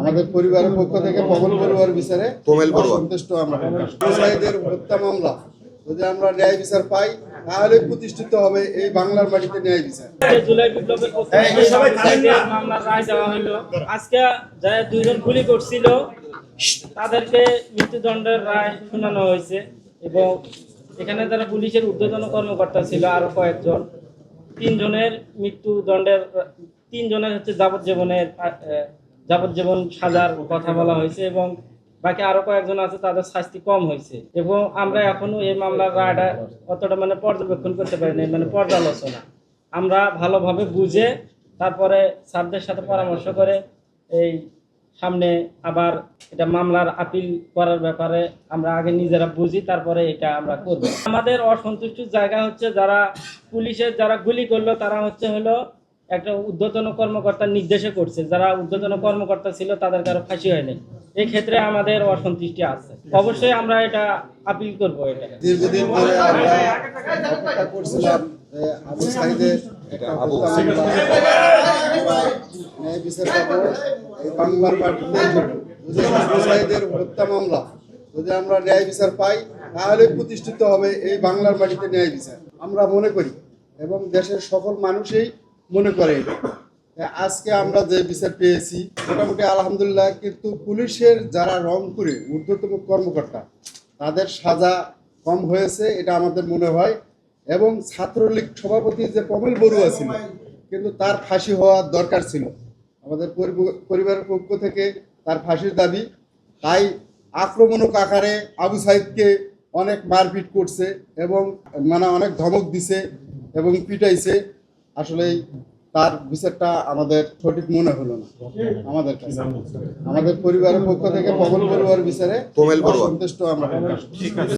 আমাদের পরিবারের পক্ষ থেকে কমল বড়ুয়ার বিচারে সন্তুষ্ট আমরা। সাইদের হত্যা মামলা যদি আমরা ন্যায় বিচার পাই তাহলে প্রতিষ্ঠিত হবে এই বাংলার মাটিতে ন্যায় বিচার। জুলাই বিপ্লবের মামলার রায় দেওয়া হলো। আজকে যারা দুইজন গুলি করছিল তাদেরকে মৃত্যুদণ্ডের রায় শোনানো হয়েছে এবং এখানে যারা পুলিশের ঊর্ধ্বতন কর্মকর্তা ছিল আরো কয়েকজন, তিনজনের হচ্ছে যাবজ্জীবন সাজার কথা বলা হয়েছে এবং বাকি আরো কয়েকজন আছে তাদের শাস্তি কম হয়েছে এবং আমরা এখনো এই মামলার রায়টা অতটা পর্যবেক্ষণ করতে পারি নাই, পর্যালোচনা আমরা ভালোভাবে বুঝে তারপরে স্যারদের সাথে পরামর্শ করে এই সামনে আবার এটা মামলার আপিল করার ব্যাপারে আমরা আগে নিজেরা বুঝি, তারপরে এটা আমরা করব। আমাদের অসন্তুষ্টির জায়গা হচ্ছে যারা পুলিশের যারা গুলি করলো তারা হলো একটা ঊর্ধ্বতন কর্মকর্তার নির্দেশে করছে, যারা ঊর্ধ্বতন কর্মকর্তা ছিল তাদের কারো ফাঁসি হয়নি। এই ক্ষেত্রে আমাদের অসন্তুষ্টি আছে, অবশ্যই আমরা এটা আপিল করব। এটা দীর্ঘদিন ধরে আমরা অপেক্ষা করছিলাম আবু সাইদের ন্যায় বিচার পাবো এই বাংলার মাটিতে। যদি আবু সাইদের হত্যা মামলা যদি আমরা ন্যায় বিচার পাই তাহলে প্রতিষ্ঠিত হবে এই বাংলার মাটিতে ন্যায় বিচার আমরা মনে করি এবং দেশের সকল মানুষই মনে করে। আজকে আমরা যে বিচার পেয়েছি মোটামুটি আলহামদুলিল্লাহ, কিন্তু পুলিশের যারা রংপুরে ঊর্ধ্বতন কর্মকর্তা তাদের সাজা কম হয়েছে এটা আমাদের মনে হয়। এবং ছাত্রলীগ সভাপতি যে কমল বড়ুয়া ছিল কিন্তু তার ফাঁসি হওয়ার দরকার ছিল। আমাদের পরিবারের পক্ষ থেকে তার ফাঁসির দাবি। তাই আক্রমণক আকারে আবু সাইদকে অনেক মারপিট করছে এবং অনেক ধমক দিছে এবং পিটাইছে। আসলে তার বিচারটা আমাদের সঠিক মনে হলো না আমাদের কাছে। আমাদের পরিবারের পক্ষ থেকে কমল বড়ুয়ার বিচারে সন্তুষ্ট আমরা।